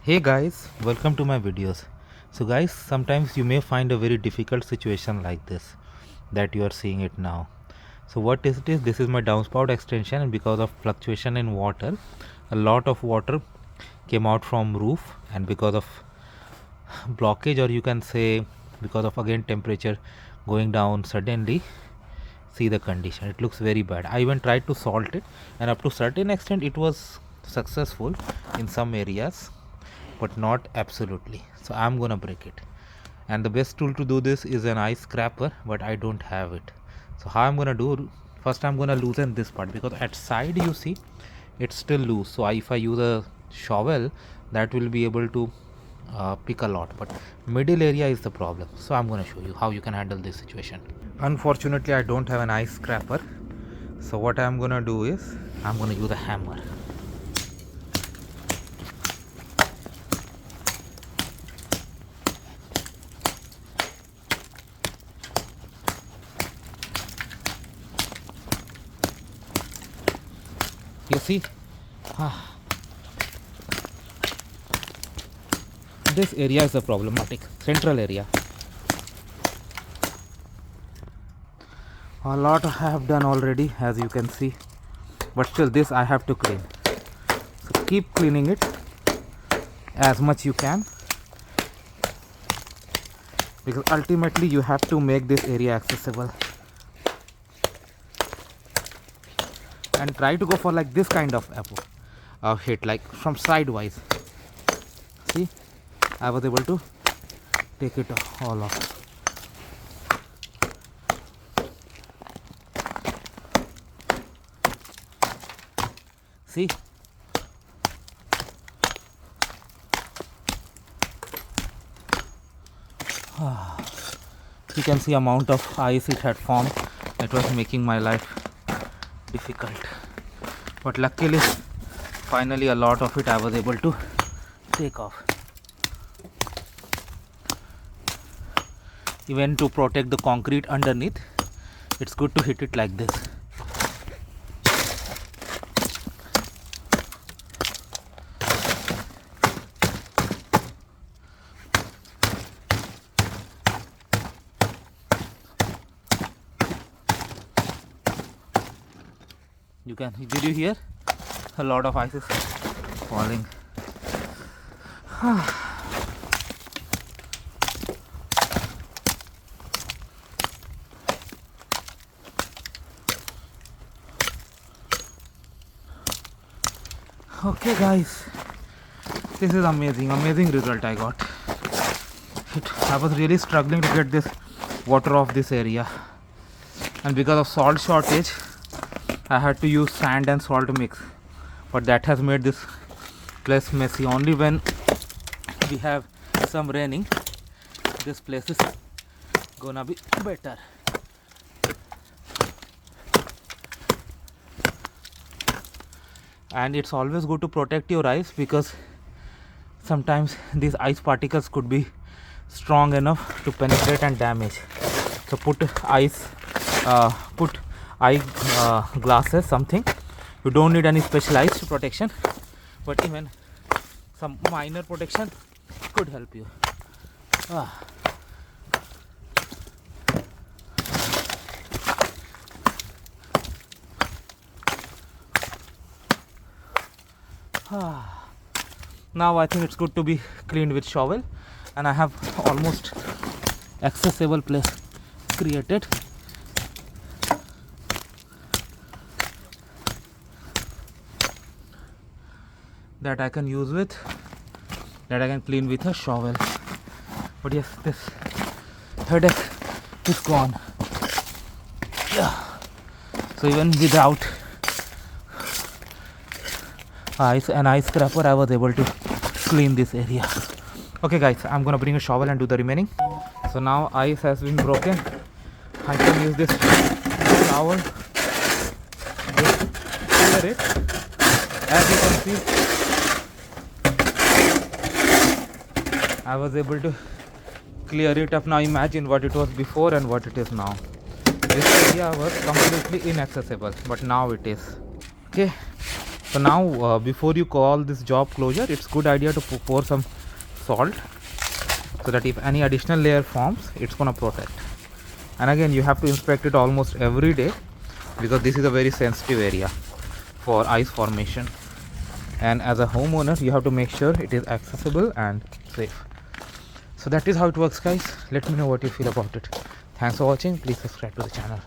Hey guys, welcome to my videos. So guys, sometimes you may find a very difficult situation like this that you are seeing it now. So what is it is this is my downspout extension, and because of fluctuation in water, a lot of water came out from roof, and because of blockage, or you can say because of again temperature going down suddenly, see the condition, it looks very bad. I even tried to salt it, and up to certain extent it was successful in some areas, but not absolutely. So I'm gonna break it, and the best tool to do this is an ice scraper, but I don't have it. So how I'm gonna do, first I'm gonna loosen this part, because at side you see it's still loose. So if I use a shovel, that will be able to pick a lot, but middle area is the problem. So I'm gonna show you how you can handle this situation. Unfortunately I don't have an ice scraper, so what I'm gonna do is I'm gonna use a hammer. You see, this area is a problematic central area. A lot I have done already, as you can see, but still this I have to clean. So keep cleaning it as much you can, because ultimately you have to make this area accessible. And try to go for like this kind of hit, like from sidewise. See, I was able to take it all off. See, you can see amount of ice it had formed. It was making my life difficult, but luckily finally a lot of it I was able to take off. Even to protect the concrete underneath, it's good to hit it like this. Did you hear? A lot of ice is falling. Okay guys, this is amazing result I got. I was really struggling to get this water off this area, and because of salt shortage I had to use sand and salt mix, but that has made this place messy. Only when we have some raining, this place is gonna be better. And it's always good to protect your ice, because sometimes these ice particles could be strong enough to penetrate and damage. So put eye glasses, something. You don't need any specialized protection, but even some minor protection could help you. Now I think it's good to be cleaned with shovel, and I have almost accessible place created. That I can use with, that I can clean with a shovel. But yes, this headache is gone. Yeah. So even without an ice scraper, I was able to clean this area. Okay guys, I'm gonna bring a shovel and do the remaining. So now ice has been broken. I can use this towel to clear it. As you can see, I was able to clear it up. Now imagine what it was before and what it is now. This area was completely inaccessible, but now it is. Okay, So now before you call this job closure, it's good idea to pour some salt, so that if any additional layer forms, it's gonna protect. And again, you have to inspect it almost every day, because this is a very sensitive area for ice formation, and as a homeowner you have to make sure it is accessible and safe. So that is how it works, guys. Let me know what you feel about it. Thanks for watching. Please subscribe to the channel.